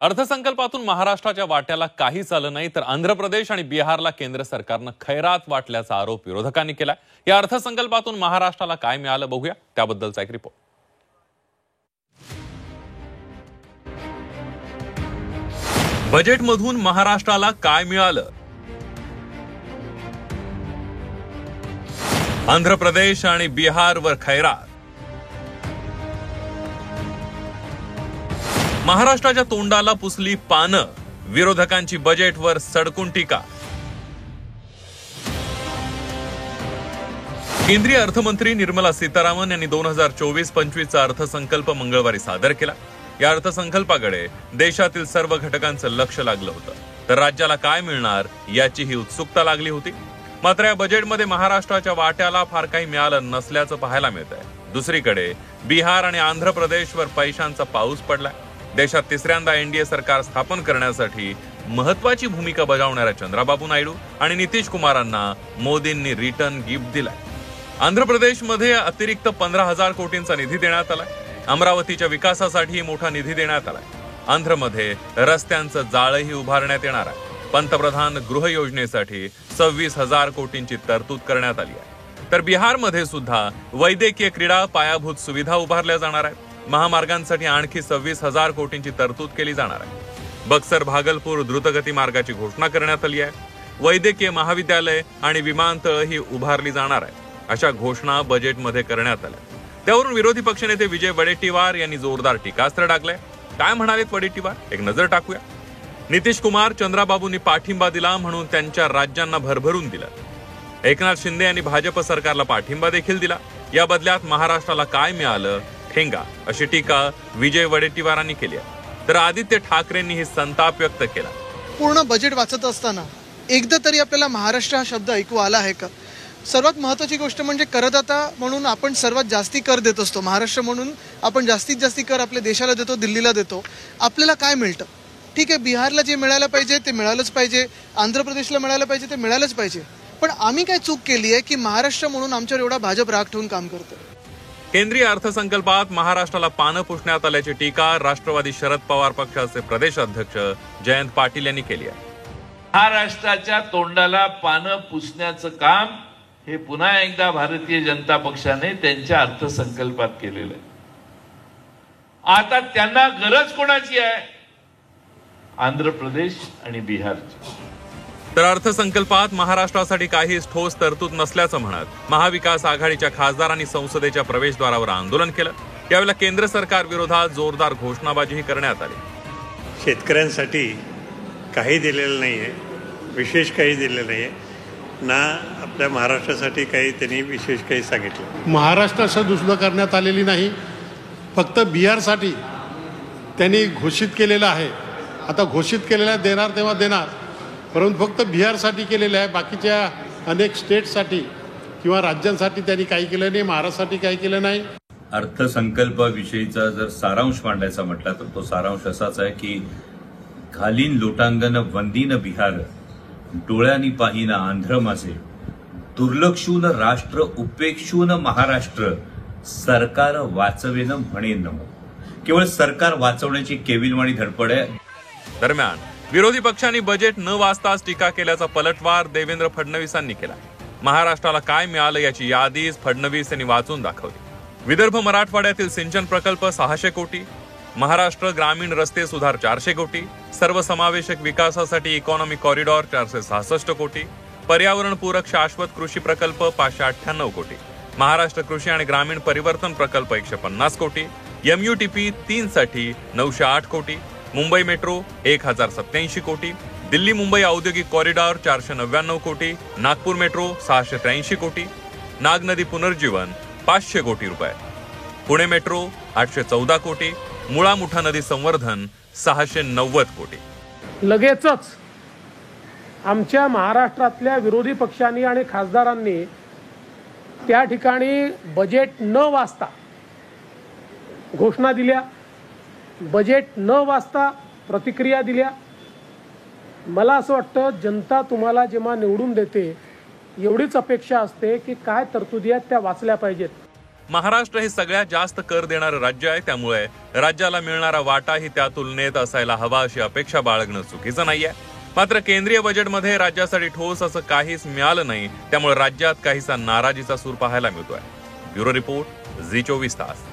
अर्थसंकल्पातून महाराष्ट्राच्या वाट्याला काहीच आलं नाही, तर आंध्र प्रदेश आणि बिहारला केंद्र सरकारनं खैरात वाटल्याचा आरोप विरोधकांनी केला। या अर्थसंकल्पातून महाराष्ट्राला काय मिळालं बघूया, त्याबद्दलचा एक रिपोर्ट। बजेटमधून महाराष्ट्राला काय मिळालं? आंध्र प्रदेश आणि बिहारवर खैरात। महाराष्ट्राच्या तोंडाला पुसली पानं, विरोधकांची बजेटवर सडकून टीका। केंद्रीय अर्थमंत्री निर्मला सीतारामन यांनी 2024-25 चा अर्थसंकल्प मंगळवारी सादर केला। या अर्थसंकल्पाकडे देशातील सर्व घटकांचं लक्ष लागलं होतं, तर राज्याला काय मिळणार याची ही उत्सुकता लागली होती। मात्र या बजेटमध्ये महाराष्ट्राच्या वाट्याला फार काही मिळालं नसल्याचं पाहायला मिळतंय। दुसरीकडे बिहार आणि आंध्र प्रदेशवर पैशांचा पाऊस पडलाय। देशात तिसऱ्यांदा एनडीए सरकार स्थापन करण्यासाठी महत्वाची भूमिका बजावणाऱ्या चंद्राबाबू नायडू आणि नितीश कुमारांना मोदींनी रिटर्न गिफ्ट दिलाय। आंध्र प्रदेशमध्ये अतिरिक्त 15,000 कोटींचा निधी देण्यात आलाय। अमरावतीच्या विकासासाठी मोठा निधी देण्यात आलाय। आंध्रमध्ये रस्त्यांचं जाळंही उभारण्यात येणार आहे। पंतप्रधान गृह योजनेसाठी 26,000 कोटींची तरतूद करण्यात आली आहे। तर बिहारमध्ये सुद्धा वैद्यकीय, क्रीडा, पायाभूत सुविधा उभारल्या जाणार आहेत। महामार्गांसाठी आणखी 26,000 कोटींची तरतूद केली जाणार आहे। बक्सर भागलपूर द्रुतगती मार्गाची घोषणा करण्यात आली आहे। वैद्यकीय महाविद्यालय आणि विमानतळही उभारली जाणार आहे, अशा घोषणा बजेटमध्ये करण्यात आल्या। त्यावरून विरोधी पक्षनेते विजय वडेट्टीवार यांनी जोरदार टीकास्त्र टाकलंय। काय म्हणालेत वडेट्टीवार, एक नजर टाकूया। नितीश कुमार, चंद्राबाबूंनी पाठिंबा दिला म्हणून त्यांच्या राज्यांना भरभरून दिलं। एकनाथ शिंदे यांनी भाजप सरकारला पाठिंबा देखील दिला, या बदल्यात महाराष्ट्राला काय मिळालं? ठेंगा, अशी टीका विजय वडेट्टीवारांनी केली आहे। तर आदित्य ठाकरेंनीही संताप व्यक्त केला। पूर्ण बजेट वाचत असताना एकदा तरी आपल्याला महाराष्ट्र हा शब्द ऐकू आला आहे का? सर्वात महत्त्वाची गोष्ट म्हणजे करदाता म्हणून आपण सर्वात जास्ती कर देत असतो। महाराष्ट्र म्हणून आपण जास्तीत जास्त कर आपल्या देशाला देतो, दिल्लीला देतो। आपल्याला काय मिळतं? ठीक आहे, बिहारला जे मिळालं पाहिजे ते मिळालंच पाहिजे, आंध्र प्रदेशला मिळालं पाहिजे ते मिळालंच पाहिजे, पण आम्ही काय चूक केली आहे की महाराष्ट्र म्हणून आमच्यावर एवढा भाजप राग ठेवून काम करतो? केंद्रीय अर्थसंकल्पात महाराष्ट्राला पानं पुसण्यात आल्याची टीका राष्ट्रवादी शरद पवार पक्षाचे प्रदेश अध्यक्ष जयंत पाटील यांनी केली आहे। महाराष्ट्राच्या तोंडाला पानं पुसण्याचं काम हे पुन्हा एकदा भारतीय जनता पक्षाने त्यांच्या अर्थसंकल्पात केलेलं आहे। आता त्यांना गरज कोणाची आहे? आंध्र प्रदेश आणि बिहारची। तर अर्थसंकल्पात महाराष्ट्रासाठी काहीच ठोस तरतूद नसल्याचं म्हणत महाविकास आघाडीच्या खासदारांनी संसदेच्या प्रवेशद्वारावर आंदोलन केलं। यावेळेला केंद्र सरकार विरोधात जोरदार घोषणाबाजीही करण्यात आली। शेतकऱ्यांसाठी काही दिलेलं नाहीये, विशेष काही दिलेलं नाहीये ना, आपल्या महाराष्ट्रासाठी काही त्यांनी विशेष काही सांगितलं। महाराष्ट्राचं दुसरं करण्यात आलेली नाही, फक्त बिहारसाठी त्यांनी घोषित केलेलं आहे। आता घोषित केलेलं देणार तेव्हा देणार, परंतु फक्त बिहारसाठी केलेलं आहे। बाकीच्या अनेक स्टेटसाठी किंवा राज्यांसाठी त्यांनी काही केलं नाही, महाराष्ट्रासाठी काही केलं नाही। अर्थसंकल्पाविषयीचा जर सारांश मांडायचा म्हटला तर तो सारांश असाच आहे की घालीन लोटांगण वंदीन बिहार, डोळ्यांनी पाहिना आंध्र माझे, दुर्लक्षून राष्ट्र उपेक्षून महाराष्ट्र, सरकार वाचवेन म्हणे नमो। केवळ सरकार वाचवण्याची केविलवाणी धडपड आहे। दरम्यान विरोधी पक्षांनी बजेट न वाचताच टीका केल्याचा पलटवार देवेंद्र फडणवीसांनी केला। महाराष्ट्राला काय मिळालं याची यादीच फडणवीस यांनी वाचून दाखवली। विदर्भ मराठवाड्यातील सिंचन प्रकल्प 600 कोटी, महाराष्ट्र ग्रामीण रस्ते सुधार 400 कोटी, सर्वसमावेशक विकासासाठी इकॉनॉमी कॉरिडॉर 466 कोटी, पर्यावरणपूरक शाश्वत कृषी प्रकल्प 598 कोटी, महाराष्ट्र कृषी आणि ग्रामीण परिवर्तन प्रकल्प 150 कोटी, MUTP 3 साठी 908 कोटी, मुंबई मेट्रो 1087 कोटी, दिल्ली मुंबई औद्योगिक कॉरिडॉर 499 कोटी, नागपूर मेट्रो 683 कोटी, नाग नदी पुनर्जीवन 500 कोटी रुपये, पुणे मेट्रो 814 कोटी, मुळा मुठा नदी संवर्धन 690 कोटी। लगेचच आमच्या महाराष्ट्रातल्या विरोधी पक्षांनी आणि खासदारांनी त्या ठिकाणी बजेट न वाचता घोषणा दिल्या, बजेट न वाचता प्रतिक्रिया दिल्या। मला असं वाटतं जनता तुम्हाला जेव्हा निवडून देते एवढीच अपेक्षा असते की काय तरतुदी आहेत त्या वाचल्या पाहिजेत। महाराष्ट्र हे सगळ्यात जास्त कर देणारं राज्य आहे, त्यामुळे राज्याला मिळणारा वाटाही त्या तुलनेत असायला हवा अशी अपेक्षा बाळगणं चुकीचं नाहीये. मात्र केंद्रीय बजेटमध्ये राज्यासाठी ठोस असं काहीच मिळालं नाही, त्यामुळे राज्यात काहीसा नाराजीचा सूर पाहायला मिळतोय. ब्युरो रिपोर्ट, झी 24 तास.